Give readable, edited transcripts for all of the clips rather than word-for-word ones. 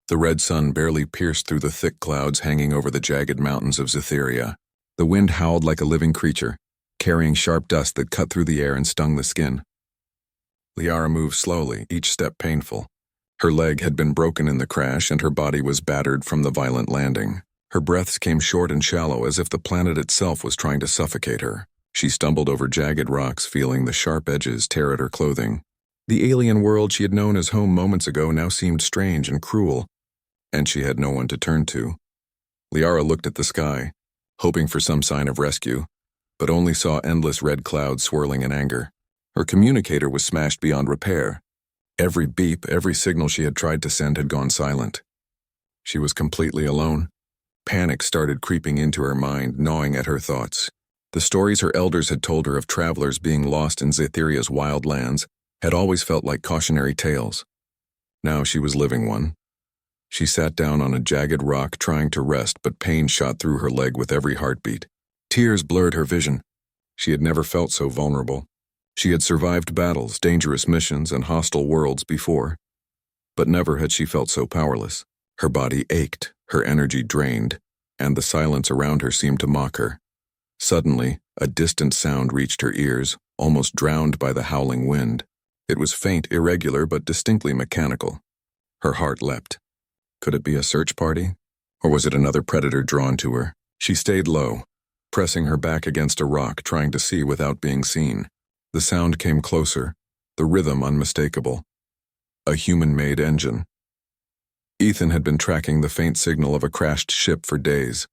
The red sun barely pierced through the thick clouds hanging over the jagged mountains of Zytheria. The wind howled like a living creature, carrying sharp dust that cut through the air and stung the skin. Liara moved slowly, each step painful. Her leg had been broken in the crash and her body was battered from the violent landing. Her breaths came short and shallow as if the planet itself was trying to suffocate her. She stumbled over jagged rocks, feeling the sharp edges tear at her clothing. The alien world she had known as home moments ago now seemed strange and cruel, and she had no one to turn to. Liara looked at the sky, hoping for some sign of rescue, but only saw endless red clouds swirling in anger. Her communicator was smashed beyond repair. Every beep, every signal she had tried to send had gone silent. She was completely alone. Panic started creeping into her mind, gnawing at her thoughts. The stories her elders had told her of travelers being lost in Zytheria's wild lands had always felt like cautionary tales. Now she was living one. She sat down on a jagged rock trying to rest, but pain shot through her leg with every heartbeat. Tears blurred her vision. She had never felt so vulnerable. She had survived battles, dangerous missions, and hostile worlds before, but never had she felt so powerless. Her body ached, her energy drained, and the silence around her seemed to mock her. Suddenly, a distant sound reached her ears, almost drowned by the howling wind. It was faint, irregular, but distinctly mechanical. Her heart leapt. Could it be a search party? Or was it another predator drawn to her? She stayed low, pressing her back against a rock, trying to see without being seen. The sound came closer, the rhythm unmistakable. A human-made engine. Ethan had been tracking the faint signal of a crashed ship for days.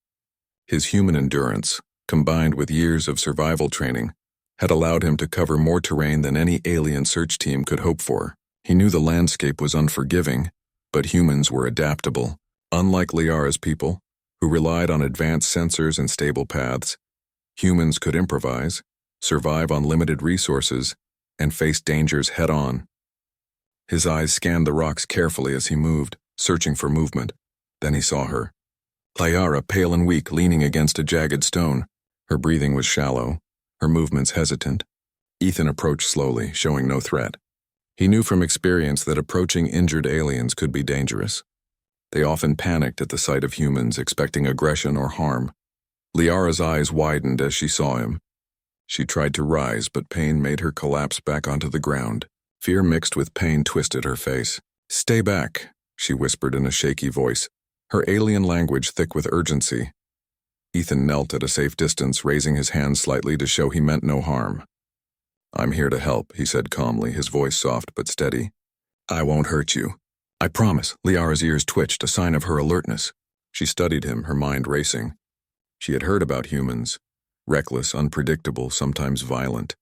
His human endurance, combined with years of survival training, had allowed him to cover more terrain than any alien search team could hope for. He knew the landscape was unforgiving, but humans were adaptable. Unlike Liara's people, who relied on advanced sensors and stable paths, humans could improvise, survive on limited resources, and face dangers head-on. His eyes scanned the rocks carefully as he moved, searching for movement. Then he saw her. Liara, pale and weak, leaning against a jagged stone. Her breathing was shallow, her movements hesitant. Ethan approached slowly, showing no threat. He knew from experience that approaching injured aliens could be dangerous. They often panicked at the sight of humans, expecting aggression or harm. Liara's eyes widened as she saw him. She tried to rise, but pain made her collapse back onto the ground. Fear mixed with pain twisted her face. "Stay back," she whispered in a shaky voice, her alien language thick with urgency. Ethan knelt at a safe distance, raising his hand slightly to show he meant no harm. "I'm here to help," he said calmly, his voice soft but steady. "I won't hurt you. I promise." Liara's ears twitched, a sign of her alertness. She studied him, her mind racing. She had heard about humans. Reckless, unpredictable, sometimes violent.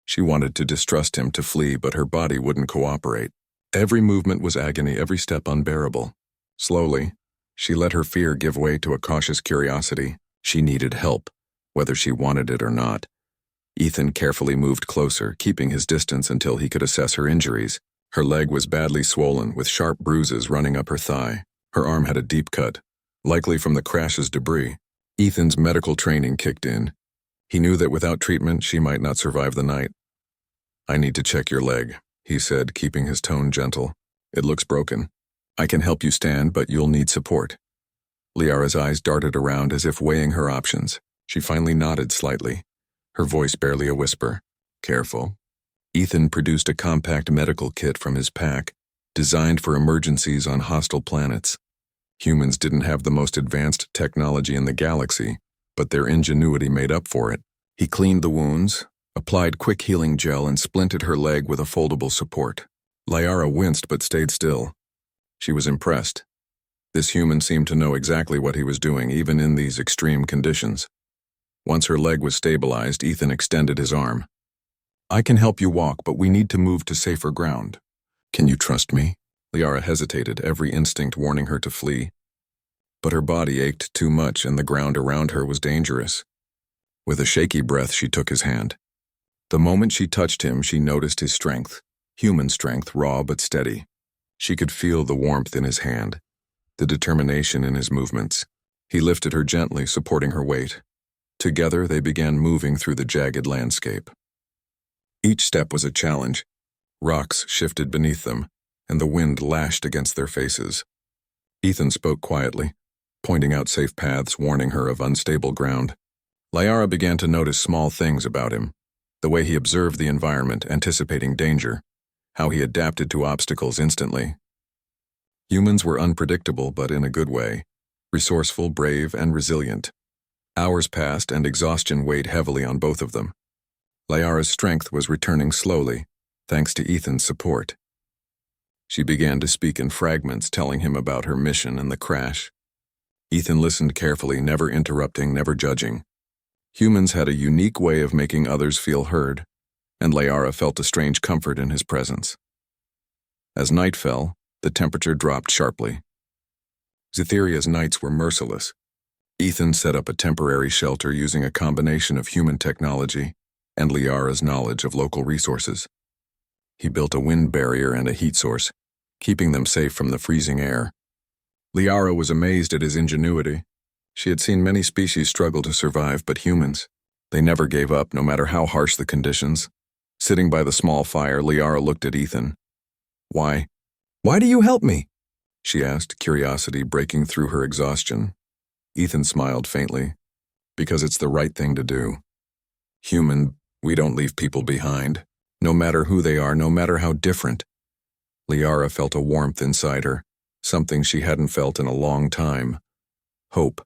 She wanted to distrust him, to flee, but her body wouldn't cooperate. Every movement was agony, every step unbearable. Slowly, she let her fear give way to a cautious curiosity. She needed help, whether she wanted it or not. Ethan carefully moved closer, keeping his distance until he could assess her injuries. Her leg was badly swollen, with sharp bruises running up her thigh. Her arm had a deep cut, likely from the crash's debris. Ethan's medical training kicked in. He knew that without treatment, she might not survive the night. "I need to check your leg," he said, keeping his tone gentle. "It looks broken. I can help you stand, but you'll need support." Liara's eyes darted around as if weighing her options. She finally nodded slightly, her voice barely a whisper. "Careful." Ethan produced a compact medical kit from his pack, designed for emergencies on hostile planets. Humans didn't have the most advanced technology in the galaxy, but their ingenuity made up for it. He cleaned the wounds, applied quick healing gel, and splinted her leg with a foldable support. Liara winced but stayed still. She was impressed. This human seemed to know exactly what he was doing, even in these extreme conditions. Once her leg was stabilized, Ethan extended his arm. "I can help you walk, but we need to move to safer ground. Can you trust me?" Liara hesitated, every instinct warning her to flee. But her body ached too much, and the ground around her was dangerous. With a shaky breath, she took his hand. The moment she touched him, she noticed his strength, human strength, raw but steady. She could feel the warmth in his hand, the determination in his movements. He lifted her gently, supporting her weight. Together, they began moving through the jagged landscape. Each step was a challenge. Rocks shifted beneath them, and the wind lashed against their faces. Ethan spoke quietly, pointing out safe paths, warning her of unstable ground. Liara began to notice small things about him, the way he observed the environment, anticipating danger, how he adapted to obstacles instantly. Humans were unpredictable, but in a good way, resourceful, brave, and resilient. Hours passed, and exhaustion weighed heavily on both of them. Liara's strength was returning slowly, thanks to Ethan's support. She began to speak in fragments, telling him about her mission and the crash. Ethan listened carefully, never interrupting, never judging. Humans had a unique way of making others feel heard, and Liara felt a strange comfort in his presence. As night fell, the temperature dropped sharply. Zetheria's nights were merciless. Ethan set up a temporary shelter using a combination of human technology and Liara's knowledge of local resources. He built a wind barrier and a heat source, keeping them safe from the freezing air. Liara was amazed at his ingenuity. She had seen many species struggle to survive, but humans, they never gave up, no matter how harsh the conditions. Sitting by the small fire, Liara looked at Ethan. "Why? Why do you help me?" she asked, curiosity breaking through her exhaustion. Ethan smiled faintly. "Because it's the right thing to do. Human, we don't leave people behind, no matter who they are, no matter how different." Liara felt a warmth inside her, something she hadn't felt in a long time. Hope.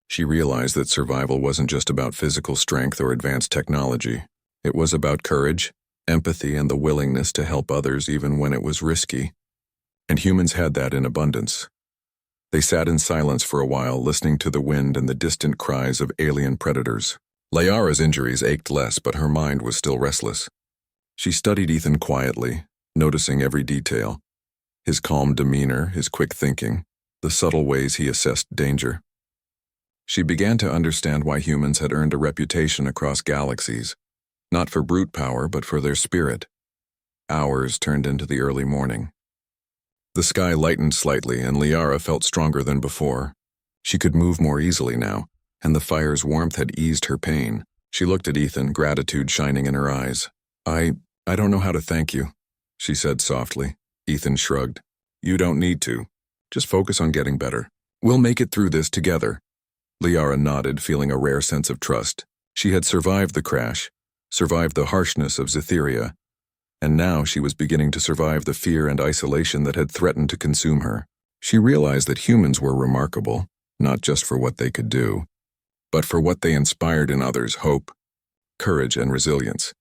She realized that survival wasn't just about physical strength or advanced technology. It was about courage, empathy, and the willingness to help others even when it was risky. And humans had that in abundance. They sat in silence for a while, listening to the wind and the distant cries of alien predators. Liara's injuries ached less, but her mind was still restless. She studied Ethan quietly, noticing every detail. His calm demeanor, his quick thinking, the subtle ways he assessed danger. She began to understand why humans had earned a reputation across galaxies, not for brute power, but for their spirit. Hours turned into the early morning. The sky lightened slightly, and Liara felt stronger than before. She could move more easily now, and the fire's warmth had eased her pain. She looked at Ethan, gratitude shining in her eyes. I don't know how to thank you," she said softly. Ethan shrugged. "You don't need to. Just focus on getting better. We'll make it through this together." Liara nodded, feeling a rare sense of trust. She had survived the crash, survived the harshness of Zetheria, and now she was beginning to survive the fear and isolation that had threatened to consume her. She realized that humans were remarkable, not just for what they could do, but for what they inspired in others: hope, courage, and resilience.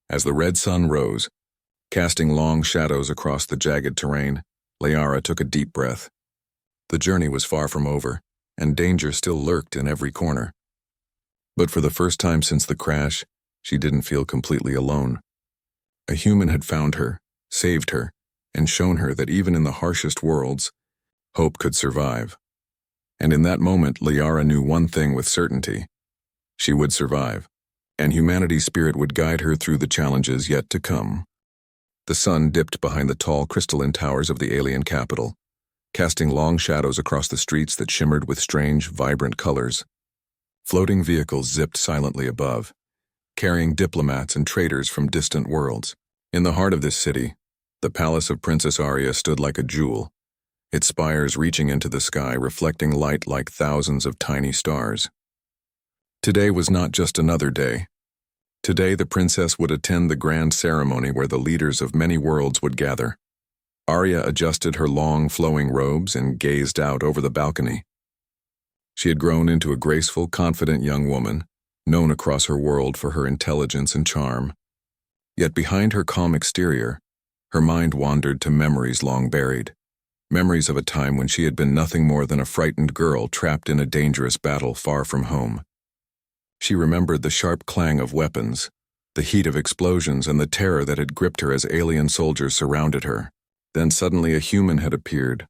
As the red sun rose, casting long shadows across the jagged terrain, Liara took a deep breath. The journey was far from over, and danger still lurked in every corner. But for the first time since the crash, she didn't feel completely alone. A human had found her, saved her, and shown her that even in the harshest worlds, hope could survive. And in that moment, Liara knew one thing with certainty: she would survive, and humanity's spirit would guide her through the challenges yet to come. The sun dipped behind the tall crystalline towers of the alien capital, casting long shadows across the streets that shimmered with strange, vibrant colors. Floating vehicles zipped silently above, carrying diplomats and traders from distant worlds. In the heart of this city, the palace of Princess Arya stood like a jewel, its spires reaching into the sky, reflecting light like thousands of tiny stars. Today was not just another day. Today the princess would attend the grand ceremony where the leaders of many worlds would gather. Arya adjusted her long, flowing robes and gazed out over the balcony. She had grown into a graceful, confident young woman, known across her world for her intelligence and charm. Yet behind her calm exterior, her mind wandered to memories long buried. Memories of a time when she had been nothing more than a frightened girl trapped in a dangerous battle far from home. She remembered the sharp clang of weapons, the heat of explosions, and the terror that had gripped her as alien soldiers surrounded her. Then suddenly a human had appeared,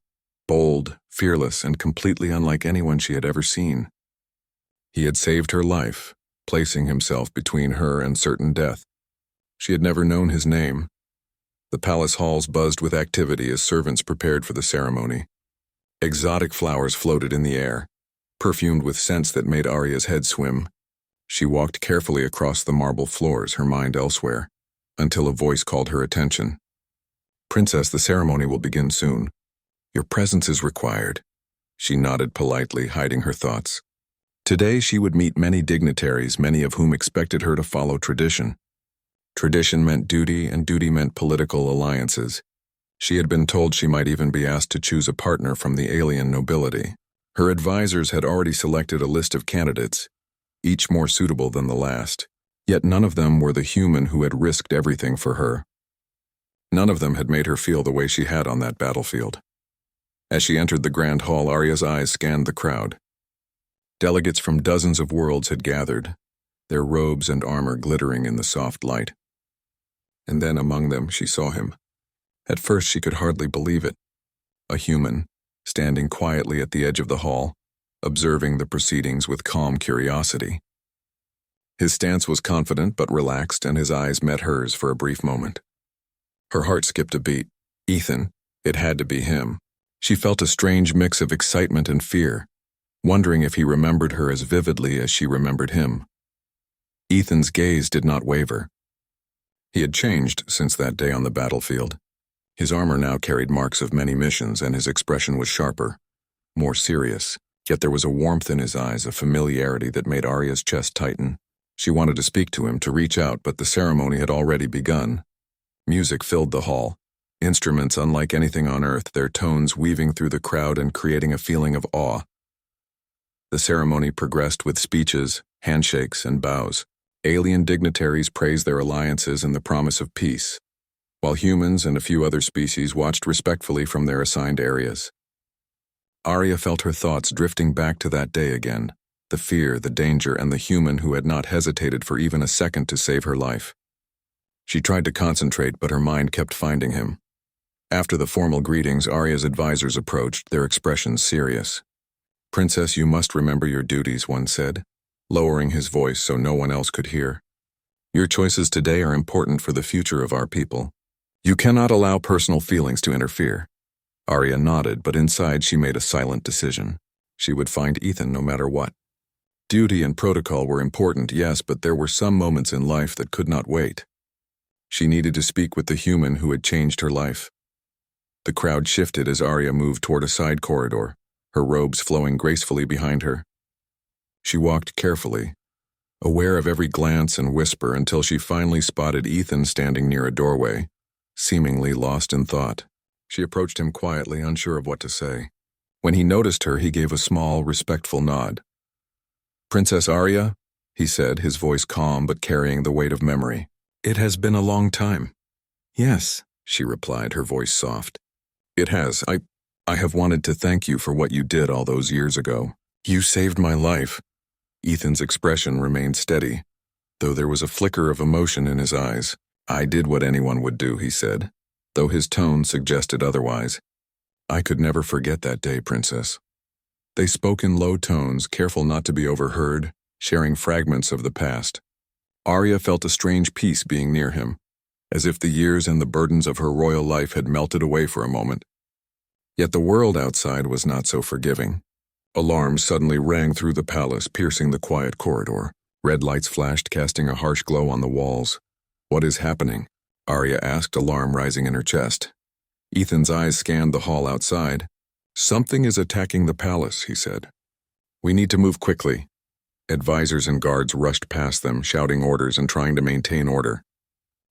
bold, fearless, and completely unlike anyone she had ever seen. He had saved her life, placing himself between her and certain death. She had never known his name. The palace halls buzzed with activity as servants prepared for the ceremony. Exotic flowers floated in the air, perfumed with scents that made Arya's head swim. She walked carefully across the marble floors, her mind elsewhere, until a voice called her attention. "Princess, the ceremony will begin soon. Your presence is required. She nodded politely, hiding her thoughts. Today she would meet many dignitaries, many of whom expected her to follow tradition. Tradition meant duty, and duty meant political alliances. She had been told she might even be asked to choose a partner from the alien nobility. Her advisors had already selected a list of candidates, each more suitable than the last. Yet none of them were the human who had risked everything for her. None of them had made her feel the way she had on that battlefield. As she entered the grand hall, Arya's eyes scanned the crowd. Delegates from dozens of worlds had gathered, their robes and armor glittering in the soft light. And then among them she saw him. At first she could hardly believe it. A human, standing quietly at the edge of the hall, observing the proceedings with calm curiosity. His stance was confident but relaxed, and his eyes met hers for a brief moment. Her heart skipped a beat. Ethan, it had to be him. She felt a strange mix of excitement and fear, wondering if he remembered her as vividly as she remembered him. Ethan's gaze did not waver. He had changed since that day on the battlefield. His armor now carried marks of many missions, and his expression was sharper, more serious. Yet there was a warmth in his eyes, a familiarity that made Arya's chest tighten. She wanted to speak to him, to reach out, but the ceremony had already begun. Music filled the hall, instruments unlike anything on earth, their tones weaving through the crowd and creating a feeling of awe. The ceremony progressed with speeches, handshakes, and bows. Alien dignitaries praised their alliances and the promise of peace, while humans and a few other species watched respectfully from their assigned areas. Arya felt her thoughts drifting back to that day again, the fear, the danger, and the human who had not hesitated for even a second to save her life. She tried to concentrate, but her mind kept finding him. After the formal greetings, Arya's advisors approached, their expressions serious. "Princess, you must remember your duties," one said, lowering his voice so no one else could hear. "Your choices today are important for the future of our people. You cannot allow personal feelings to interfere." Arya nodded, but inside she made a silent decision. She would find Ethan no matter what. Duty and protocol were important, yes, but there were some moments in life that could not wait. She needed to speak with the human who had changed her life. The crowd shifted as Arya moved toward a side corridor, her robes flowing gracefully behind her. She walked carefully, aware of every glance and whisper, until she finally spotted Ethan standing near a doorway, seemingly lost in thought. She approached him quietly, unsure of what to say. When he noticed her, he gave a small, respectful nod. "Princess Arya," he said, his voice calm but carrying the weight of memory. "It has been a long time." "Yes," she replied, her voice soft. "It has. I have wanted to thank you for what you did all those years ago. You saved my life." Ethan's expression remained steady, though there was a flicker of emotion in his eyes. "I did what anyone would do," he said, though his tone suggested otherwise. "I could never forget that day, Princess." They spoke in low tones, careful not to be overheard, sharing fragments of the past. Arya felt a strange peace being near him, as if the years and the burdens of her royal life had melted away for a moment. Yet the world outside was not so forgiving. Alarms suddenly rang through the palace, piercing the quiet corridor. Red lights flashed, casting a harsh glow on the walls. "What is happening?" Arya asked, alarm rising in her chest. Ethan's eyes scanned the hall outside. "Something is attacking the palace," he said. "We need to move quickly." Advisors and guards rushed past them, shouting orders and trying to maintain order.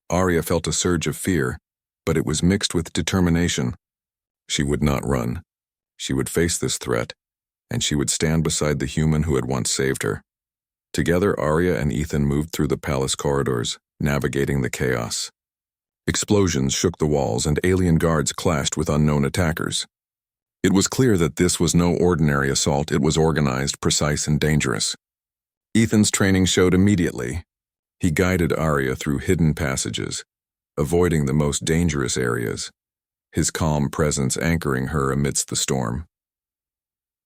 Arya felt a surge of fear, but it was mixed with determination. She would not run. She would face this threat, and she would stand beside the human who had once saved her. Together, Arya and Ethan moved through the palace corridors, navigating the chaos. Explosions shook the walls, and alien guards clashed with unknown attackers. It was clear that this was no ordinary assault. It was organized, precise, and dangerous. Ethan's training showed immediately. He guided Arya through hidden passages, avoiding the most dangerous areas, his calm presence anchoring her amidst the storm.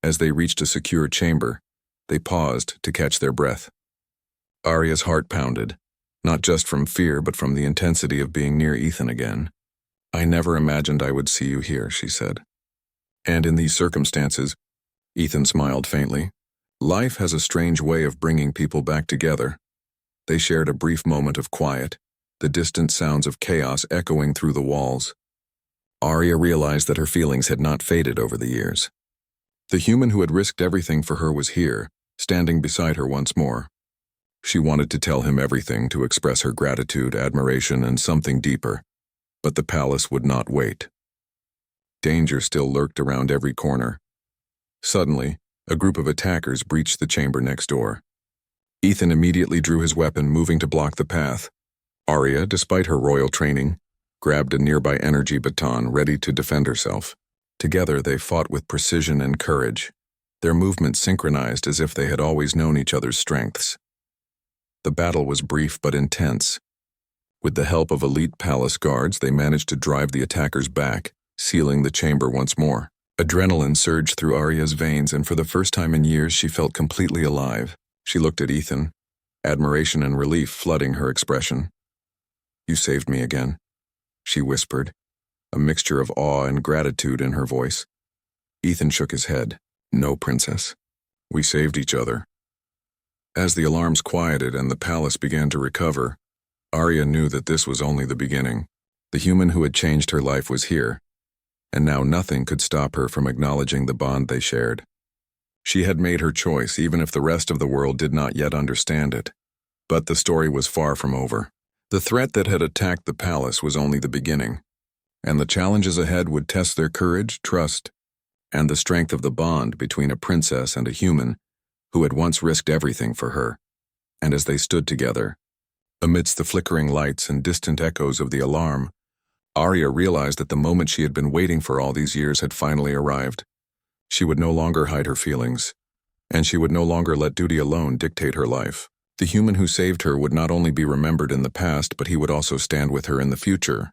As they reached a secure chamber, they paused to catch their breath. Arya's heart pounded, not just from fear but from the intensity of being near Ethan again. "I never imagined I would see you here," she said. "And in these circumstances," Ethan smiled faintly, "life has a strange way of bringing people back together." They shared a brief moment of quiet, the distant sounds of chaos echoing through the walls. Arya realized that her feelings had not faded over the years. The human who had risked everything for her was here, standing beside her once more. She wanted to tell him everything, to express her gratitude, admiration, and something deeper, but the palace would not wait. Danger still lurked around every corner. Suddenly, a group of attackers breached the chamber next door. Ethan immediately drew his weapon, moving to block the path. Arya, despite her royal training, grabbed a nearby energy baton, ready to defend herself. Together, they fought with precision and courage, their movements synchronized as if they had always known each other's strengths. The battle was brief but intense. With the help of elite palace guards, they managed to drive the attackers back, sealing the chamber once more. Adrenaline surged through Arya's veins, and for the first time in years, she felt completely alive. She looked at Ethan, admiration and relief flooding her expression. "You saved me again," she whispered, a mixture of awe and gratitude in her voice. Ethan shook his head. "No, princess. We saved each other." As the alarms quieted and the palace began to recover, Arya knew that this was only the beginning. The human who had changed her life was here, and now nothing could stop her from acknowledging the bond they shared. She had made her choice, even if the rest of the world did not yet understand it. But the story was far from over. The threat that had attacked the palace was only the beginning, and the challenges ahead would test their courage, trust, and the strength of the bond between a princess and a human who had once risked everything for her. And as they stood together, amidst the flickering lights and distant echoes of the alarm, Arya realized that the moment she had been waiting for all these years had finally arrived. She would no longer hide her feelings, and she would no longer let duty alone dictate her life. The human who saved her would not only be remembered in the past, but he would also stand with her in the future,